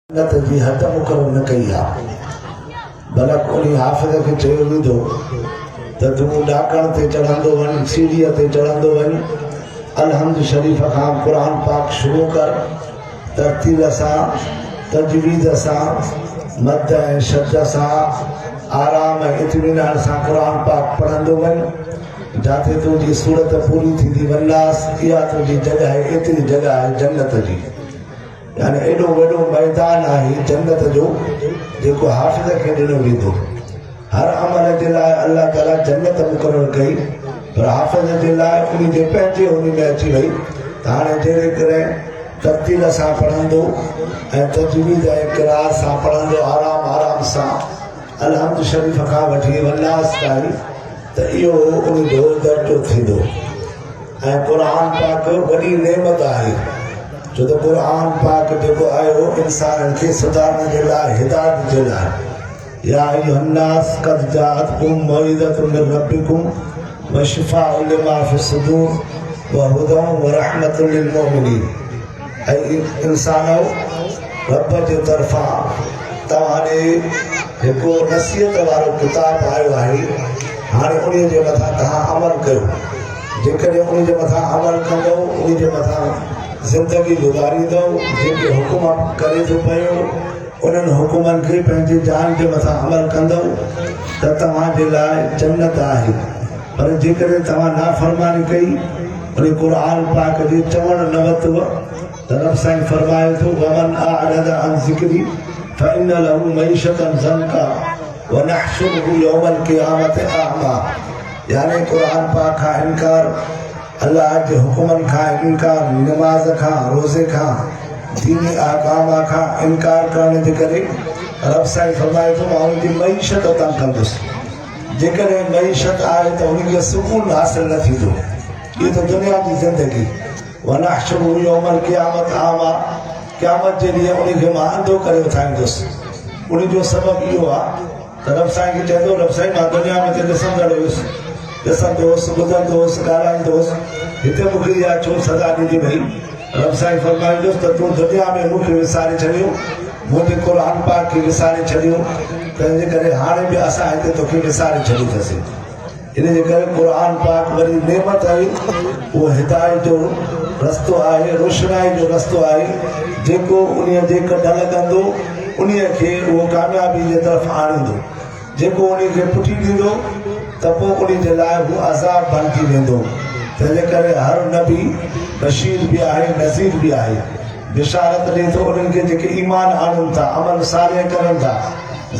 जन्नत जी हद मुक़रर न कई आहे। बलक उन हाफ़िज़ खे चयो वेंदो त तूं ॾाकण ते चढ़ंदो वञ, सीढ़ीअ ते चढ़ंदो वञ, अलहम्द शरीफ़ खां क़ुर पाक शुरू कर, तरतील सां, तजवीज़ सां, मद ऐं शद सां, आराम ऐं इत्मीनान सां क़ुर पाक पढ़ंदो वञ। जिथे तुंहिंजी सूरत पूरी थींदी वञास, इहा तुंहिंजी जॻह आहे, एतिरी जॻह आहे जन्नत जी। यानी एॾो वॾो मैदान आहे जन्नत जो जेको हाफ़िज़ खे ॾिनो वेंदो। हर अमल जे लाइ अल्लाह ताला जन्नत मुक़ररु कई, पर हाफ़िज़ जे लाइ उन जे पंहिंजे उन में अची वई त हाणे जहिड़े करे तरतील सां पढ़ंदो ऐं तजवीज़ ऐं क़िराअत सां पढ़ंदो, आराम आराम सां अलहम्द शरीफ़ खां वठी वनास ताईं, त इहो उन जो दर्जो थींदो। ऐं क़ुर पाक वॾी नेमत आहे, छो त क़ुर पाक जेको आयो इंसान खे सुधारण जे लाइ, हिदायत जे लाइ। या अय्युहन्नास क़द जाअतकुम मौइज़तुम मिन रब्बिकुम व शिफ़ाउन लिमा फ़िस्सुदूर व हुदन व रहमतुल लिल मुमिनीन। ऐं इंसानो, रब जे तरफ़ां तव्हां ॾे हिकु नसीहत वारो किताब आयो आहे। हाणे उन जे मथां तव्हां अमल कयो। जेकॾहिं उन जे मथां अमल कंदो, उन जे मथां ज़िंदगी गुज़ारींदो, जेके हुकुम करे थो पियो उन्हनि हुकुमनि खे पंहिंजे जान जे मथां अमल कंदो त तव्हांजे लाइ जन्नत आहे। पर जेकॾहिं तव्हां नाफ़रमानी कई, उन क़ुर पाक जे चवण न वरितव, त रब साईं फरमाए थो वमन अअरद अन ज़िक्री फ़इन्न लहू मईशतन ज़ंका व नहशुरुहु यौमल क़ियामत अअमा। यानी क़ुर पाक खां इनकार, अल्लाह जे हुकुमनि खां इनकार, नमाज़ खां, रोज़े खां, दीनी अहकाम खां इनकार करण जे करे रब साईं फरमाए थो मां उनजी मईशत तंग कंदुसि। जेकॾहिं मईशत आहे त उनखे सुकून हासिल न थींदो। इहो त दुनिया जी ज़िंदगी। वनहशुरुहु यौमल क़ियामत अअमा, क़यामत जे ॾींहुं उनखे मां अंधो करे उथाईंदुसि। उन जो सबबु इहो आहे त रब साईं खे चवंदो, रब साईं मां दुनिया में त ॾिसंदड़ हुयुसि, ॾिसंदोसि, ॿुधंदोसि, ॻाल्हाईंदोसि, हिते मूंखे इहा छो सज़ा ॾिनी वई। रब साईं फरमाईंदुसि त तूं दुनिया में मूंखे विसारे छॾियो, मुंहिंजे क़ुर पाक खे विसारे छॾियो, तंहिंजे करे हाणे बि असां हिते तोखे विसारे छॾींदासीं। इन जे करे क़ुर पाक वरी नेमत आहे, उहो हिदायत जो रस्तो आहे, रोशनाई जो रस्तो आहे। जेको उन जे कढल कंदो उन खे उहो कामयाबी जे तरफ़ आणींदो। जेको उन खे पुठी ॾींदो त पोइ उन जे लाइ हू अज़ाब बणिजी वेंदो। तंहिंजे करे हर नबी बशीर बि आहे, नज़ीर बि आहे। बिशारत ॾिए थो उन्हनि खे जेके ईमान आणनि था, अमल सालिह करनि था,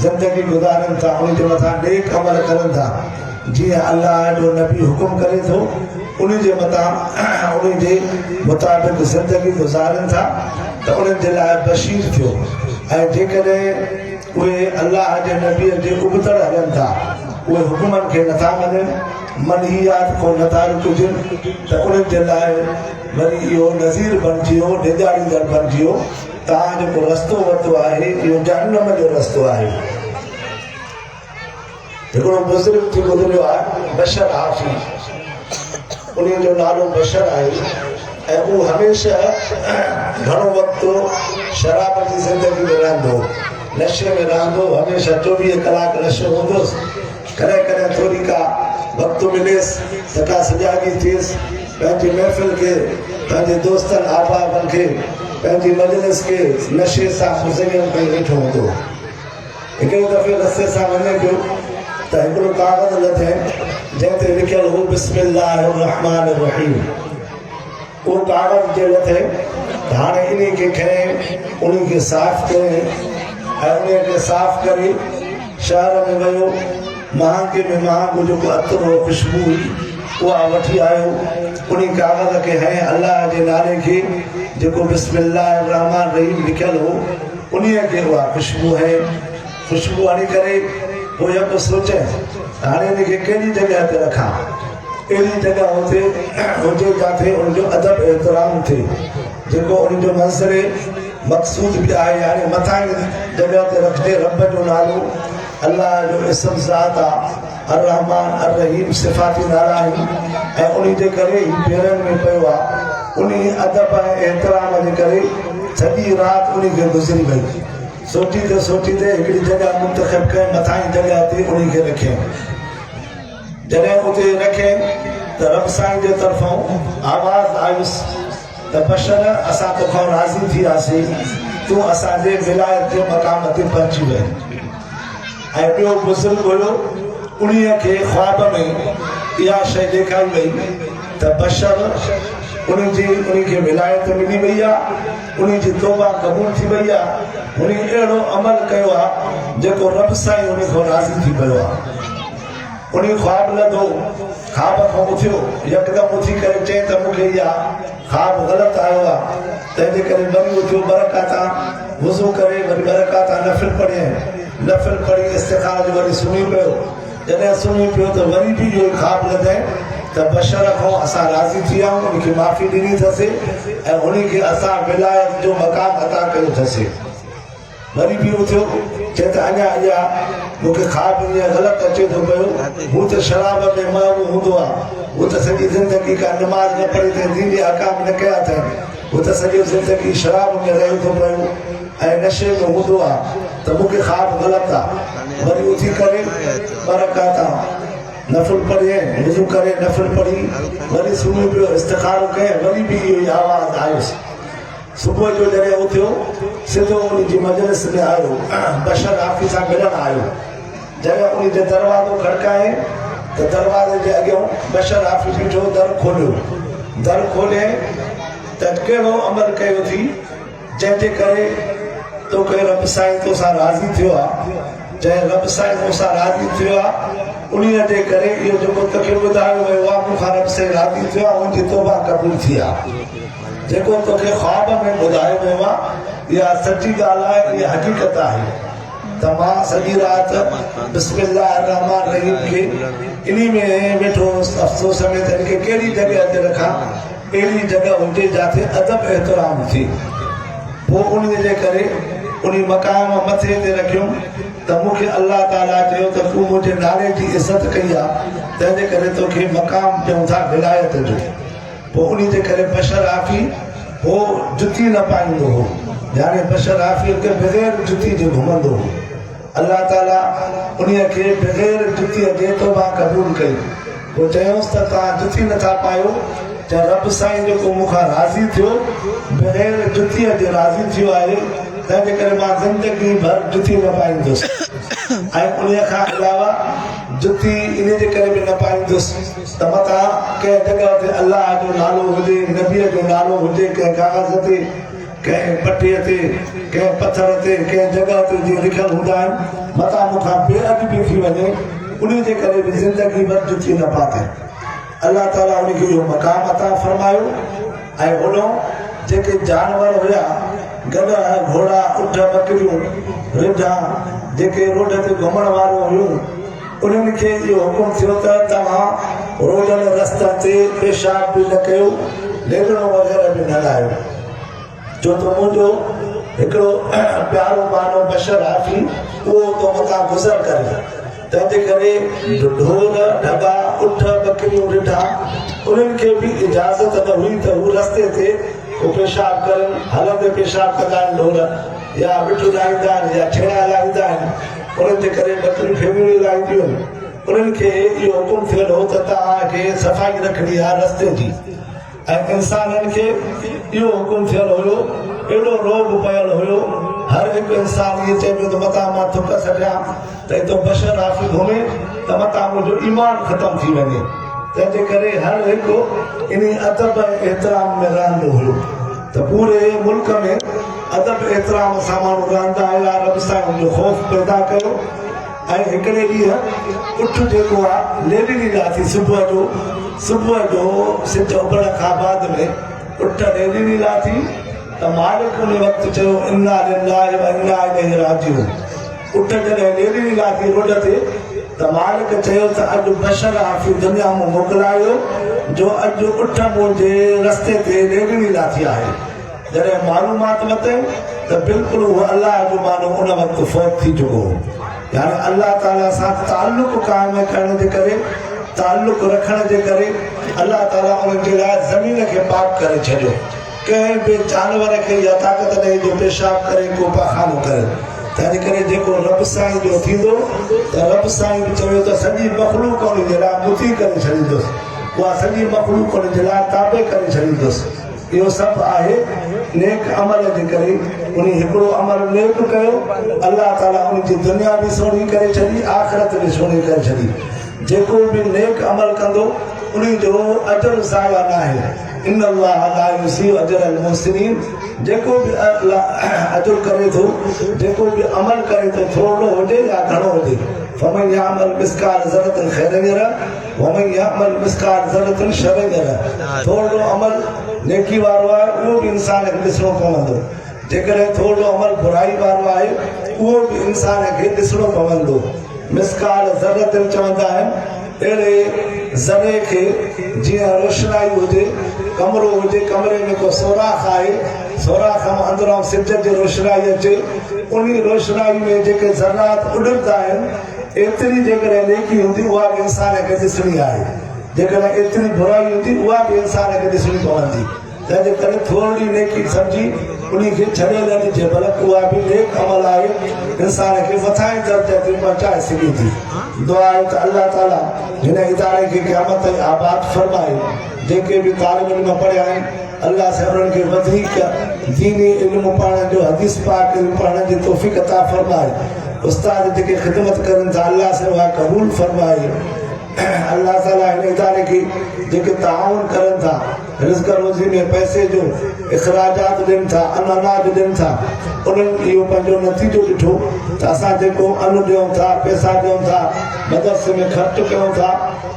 ज़िंदगी गुज़ारनि था, उन जे मथां नेक अमल करनि था, जीअं अल्लाह जो नबी हुकुम करे थो उन जे मथां उन जे मुताबिक़ ज़िंदगी गुज़ारनि था, त उन्हनि जे लाइ बशीर थियो। ऐं जेकॾहिं उहे अल्लाह जे नबीअ जे उबतड़ हलनि था, उहे हुकुमनि खे नथा मञनि, मनहियात को नथा रुकजनि, त उन्हनि जे लाइ वरी इहो नज़ीर बणिजी वियो, डिॼाड़ींदड़ बणिजी वियो। तव्हां जेको रस्तो वरितो आहे इहो जहन्नम जो रस्तो आहे। हिकिड़ो बुज़ुर्ग थी गुज़रियो आहे, बशर हाफ़ी, उन जो नालो बशर आहे। ऐं उहो हमेशह घणो वक़्तु शराब जी ज़िंदगी में रहंदो, नशे में रहंदो, हमेशह 24 कलाक नशो हूंदुसि। कॾहिं कॾहिं थोरी का वक़्तु मिलेसि त का सॼागी थिएसि, पंहिंजी महफ़िल खे, पंहिंजे दोस्तनि अहबाबनि खे, पंहिंजी मजलिस खे नशे सां मुज़यन करे वेठो हूंदो। हिकिड़े दफ़े रस्ते सां वञे पियो त हिकिड़ो कागज़ लथे जंहिं ते लिखियलु हो बिस्मिल्लाहिर रहमानिर रहीम। उहो कागज़ जे लथे हाणे इन खे खणे उन खे साफ़ करे ऐं उन खे साफ़ करे शहर में वियो। महांगे में महांगो जेको अतर हो, ख़ुशबू हुई, उहा वठी आयो। उन कागज़ खे हंई अल्लाह जे नाले खे जेको बिस्मिल्लाहिर रहमान रहीम लिखियलु हो उन खे उहा ख़ुशबू है। ख़ुशबू हणी करे पोइ हिकु सोचे हाणे हिन खे कहिड़ी जॻह ते रखां, अहिड़ी जॻह हुजे जिथे उनजो अदब एतिराम थिए, जेको उनजो मंज़र मक़सूद बि आहे। हाणे मथां जॻह ते रखिजे रब जो नालो, अल्लाह जो इस्म ज़ात आहे, अर रहमान अर रहीम सिफ़ाती नाला आहिनि। ऐं उन जे करे ई पेरनि में पियो आहे। उन अदब ऐं एतिराम जे करे सॼी राति उन्हीं खे गुज़री वई सोचींदे हिकिड़ी जॻह मुंतखब कयईं मथां जी जॻह ते उन्हीं खे रखियईं जॾहिं उते रखियईं त रब साईं जे तरफ़ां आवाज़ आयुसि त बशर असां तोखां राज़ी थी वियासीं तूं असांजे विलायत जे मक़ाम ते पहुची वई ऐं ॿियो बुज़ुर्ग हुयो उन्हीअ खे ख्वाब में इहा शइ ॾेखारी वई त बशर उन्हीं खे विलायत मिली वई आहे उन्हीं जी तौबा क़बूल थी वई आहे उन्हीं अहिड़ो अमल कयो आहे जेको रब साईं उन खां राज़ी थी पियो आहे उन्हीं ख्वाब लधो ख्वाब खां उथियो यकदमि उथी करे चई त मूंखे इहा ख्वाब ग़लति आयो आहे तंहिंजे करे वरी उथियो बरकाता वुज़ू करे वरी बरकाता नफ़िल पढ़ी इस्तिखार जो वरी सुम्ही पियो जॾहिं सुम्ही पियो त वरी बि इहो ख्वाब लधई त बशर खां असां राज़ी थी विया आहियूं उनखे माफ़ी ॾिनी अथसि ऐं उनखे असां विलायत जो मक़ाम अता कयो अथसि वरी बि उथियो चए त अञा मूंखे ख्वाब ईअं ग़लति अचे थो पियो हू त शराब में मग़्रूर हूंदो आहे हू त सॼी ज़िंदगी का नमाज़ न पढ़ी अथई दीनी अहकाम न कया अथई हू त सॼी ज़िंदगी शराब में रहे थो पियो ऐं नशे में हूंदो आहे त मूंखे ख्वाब ग़लति आहे वरी उथी करे बरकाता नफ़िल पढ़ी वुज़ू करे नफ़िल पढ़ी वरी सुम्ही पियो इस्तिखार कयईं वरी बि इहो ई आवाज़ आयुसि सुबुह जो जॾहिं उथियो सिधो उन जी मजलिस में आयो बशर हाफ़िज़ सां मिलण आयो जॾहिं उन जो दरवाज़ो खड़काए त दरवाज़े जे अॻियां बशर हाफ़िज़ बीठो दर खोले त कहिड़ो अमल कयो थी जंहिंजे करे तोखे रब साईं तोसां राज़ी थियो आहे जंहिं रब साईं तोसां राज़ी थियो आहे उन्हीअ जे करे इहो जेको तोखे ॿुधायो वियो आहे मूंखां रब साईं राज़ी थियो आहे उनजी तौबा क़बूल थी आहे जेको तोखे ख्वाब में ॿुधायो वियो आहे इहा सची ॻाल्हि आहे इहा हक़ीक़त आहे त मां सॼी राति बिस्मिल्लाह रहमान रहीम खे इन में वेठो अफ़सोस में त हिनखे कहिड़ी जॻह ते रखां अहिड़ी जॻह हुजे जिथे अदब एतिराम थिए पोइ उन जे करे उन मक़ाम मथे ते रखियो त मूंखे अल्लाह ताला चयो त तूं मुंहिंजे नाले जी इज़त कई आहे तंहिंजे करे तोखे मक़ाम ॾियूं था विलायत जो पोइ उन जे करे बशर हाफ़ी हो जुती न पाईंदो हो यानी बशर हाफ़ी खे बग़ैर जुती जे घुमंदो हो अल्लाह ताला उन्हीअ खे बग़ैर जुतीअ जे तौबा क़बूल कई पोइ चयोसि त तव्हां जुती नथा पायो चाहे रब साईं जेको मूंखां राज़ी थियो बग़ैर जुतीअ जे राज़ी थियो आहे तंहिंजे करे मां ज़िंदगी भर जुती न पाईंदुसि ऐं उन खां अलावा जुती इन जे करे बि न पाईंदुसि त मथां कंहिं जॻह ते अलाह जो नालो हुजे नबीअ जो नालो हुजे कंहिं काग़ज़ ते कंहिं पटीअ ते कंहिं पथर ते कंहिं जॻह ते जीअं लिखियल हूंदा आहिनि मथां मूंखां बेअदबी थी वञे उन जे करे बि ज़िंदगी भर जुती न पाते अल्लाह ताला उनखे इहो मक़ाम अता फरमायो ऐं उन जेके जानवर हुया गधा घोड़ा उठ बकरियूं रिढा जेके रोड ते घुमण वारियूं हुयूं उन्हनि खे इहो हुकुम थियो त तव्हां रोडनि रस्तनि ते पेशाब बि न कयो लेगड़ो वग़ैरह बि न लाहियो छो त मुंहिंजो हिकिड़ो प्यारो मानो बशर हाफ़ी उहो तो मथां गुज़र करे तंहिंजे करे ढोर ढगा उठ बकरियूं रिढा उन्हनि खे बि इजाज़त न हुई त हू रस्ते ते पेशाब करनि हलंदे पेशाब कंदा आहिनि ढोर या मिठू लाहींदा आहिनि या ठेड़ा लाहींदा आहिनि उन्हनि जे करे बकरियूं फेमियूं लाहींदियूं आहिनि उन्हनि खे इहो हुकुम थियल हो त तव्हांखे सफ़ाई रखणी आहे रस्ते जी ऐं इंसाननि खे इहो हुकुम थियल हुयो अहिड़ो रोग पियल हुयो हर हिकु इंसान इहो चए पियो त मथां मां थुक छॾियां त हितां बशर हाफ़ी घुमे त मथां मुंहिंजो ईमान ख़तमु थी वञे तंहिंजे करे हर हिकु इन अदब एतिराम में रहंदो हुयो त पूरे मुल्क में अदब एतिराम सां माण्हू रहंदा हुया रब सां हुनजो ख़ौफ़ पैदा कयो ऐं हिकिड़े ॾींहुं उठ जेको आहे लेडीनी लाथी सुबुह जो सिज उभरण खां बाद में उठ लेडीनी लाथी त मालिक उन वक़्तु चयो इन्ना लिल्लाहि व इन्ना इलैहि राजिऊन उठ जॾहिं लेडीनी लाथी रोड ते त मालिक चयो त अॼु बशर हाफ़ी दुनिया में मोकिलायो जो अॼु उठ मुंहिंजे रस्ते ते लेडीनी लाथी आहे जॾहिं मालूमात वरितई त बिल्कुलु उहो अलाह जो मानो उन वक़्तु फ़ौत थी चुको हो यानी अल्लाह ताला सां ताल्लुक़ क़ाइम करण जे करे ताल्लुक़ रखण जे करे अल्लाह ताला उनजे लाइ ज़मीन खे पाक करे छॾियो कंहिं बि जानवर खे इहा ताक़त न जो पेशाब करे को पाखानो करे तंहिंजे करे जेको रब साईं जो थींदो त रब साईं बि चयो त सॼी मखलूक उन जे लाइ मुती करे छॾींदुसि उहा सॼी मखलूक उन जे लाइ ताबे करे छॾींदुसि इहो सभु आहे नेक अमल जे करे उन हिकिड़ो अमल नेक कयो अल्लाह ताला उन जी दुनिया बि सुहिणी करे छॾी आख़िरत बि सुहिणी करे छॾी जेको बि नेक अमल कंदो उन जो अजर ज़ाया न आहे इन अल्लाह ला युज़ीउ अजरल मुहसिनीन जेको बि अजर करे थो जेको बि अमल करे थो थोरो हुजे या घणो हुजे फमन यामल मिस्काल ज़रतन खैरन यरह वमन यामल मिस्काल ज़रतन शरन यरह थोरो अमल नेकी वारो आहे उहो बि इंसान खे ॾिसणो पवंदो जेकॾहिं थोरो अमल बुराई वारो आहे उहो बि इंसान खे ॾिसणो पवंदो मिस्काल ज़रतन चवंदा आहिनि अहिड़े ज़रे खे जीअं रोशनाई हुजे कमरो हुजे कमरे में को सोराख़ आहे सोराख़ मां अंदरां सिज जी रोशनाई अचे उन रोशनाई में जेके ज़रात उॾंदा आहिनि एतिरी जेकॾहिं नेकी हूंदी उहा बि इंसान खे ॾिसणी आहे जेकॾहिं एतिरी बुराई हूंदी उहा बि इंसान खे ॾिसणी पवंदी तंहिंजे करे थोरी नेकी सम्झी उन खे छॾे न ॾिजे भले उहा बि नेक अमल आहे इंसान खे मथां ई दर्जे ते पहुचाए सघे थी दुआ आहे त अल्लाह ताला हिन इदारे खे क़यामत ताईं आबाद फरमाए जेके बि तालिब इल्म पढ़िया आहिनि अल्लाह से उन्हनि खे वधीक दीनी इल्मु पढ़ण जो हदीस पाक इल्मु पढ़ण जी तौफ़ीक़ अता फरमाए उस्ताद जेके ख़िदमत करनि था अल्लाह से उहा क़बूल फरमाए अल्लाह ताला हिन इदारे खे जेके ताउन करनि था रिज़्क़ रोज़ी में पैसे जो इख़राजात ॾियनि था अनाज ॾियनि था उन्हनि इहो पंहिंजो नतीजो ॾिठो त असां जेको अन्न ॾियूं था पैसा ॾियूं था मदरसे में ख़र्चु कयूं था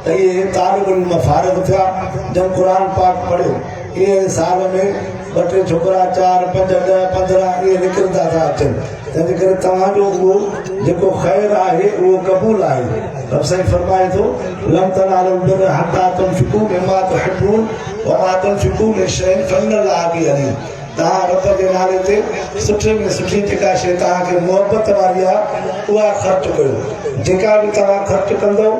त इहे तालिब इल्म फारिग़ थिया जन क़ुर पाक पढ़ियो इहे साल में 2-3 छोकिरा 4, 5, 10, 15 इहे निकिरंदा था अचनि तंहिंजे करे तव्हांजो उहो जेको ख़ैरु आहे उहो क़बूल आहे रब साईं फरमाए थो लम तनालुल बिर्र हत्ता तुनफ़िक़ू मिम्मा तुहिब्बून वमा तुनफ़िक़ू मिन शैइन फ़इन्नल्लाह बिही अलीम तव्हां रब जे नाले ते सुठे में सुठी जेका शइ तव्हांखे मुहबत वारी आहे उहा ख़र्चु कयो जेका बि तव्हां ख़र्चु कंदव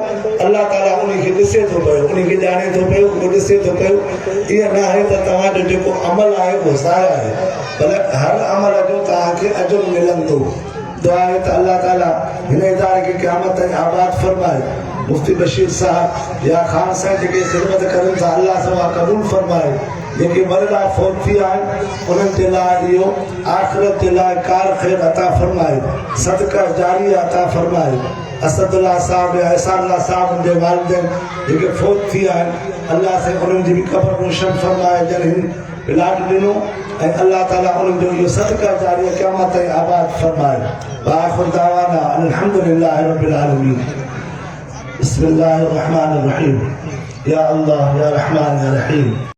अल्लाह ताला उन खे ॾिसे थो पियो उन खे ॼाणे थो पियो उहो ॾिसे थो पियो इहा न आहे त तव्हांजो जेको अमल आहे उहो ज़ाया आहे भले हर अमल जो तव्हांखे अजुर मिलंदो दुआ आहे त अल्लाह ताला हिन इदारे खे क़यामत ताईं आबाद फरमाए मुफ्ती बशीर साहब या ख़ान साहिब जेके ख़िदमत करनि था अल्लाह सां उहा क़बूल फरमाए जेके मरदा फौत थी आहिनि उन्हनि जे लाइ इहो आख़िरत जे लाइ कार ख़ैर अता फरमाए सदका जारी अता फरमाए असदुल्लाह साहब या अहसानुल्लाह साहब जे वालिदैन जेके फौत थी आहिनि अल्लाह से उन्हनि जी बि क़ब्र रोशन फरमाए जन हिन प्लाट ॾिनो ऐं अल्लाह ताला उन्हनि जो इहो सदका जारी क़यामत ताईं आबाद फरमाए आख़िर दावाना अल्हम्दुलिल्लाहि रब्बिल आलमीन बिस्मिल्लाहिर रहमानिर रहीम या अल्लाह या रहमान या रहीम।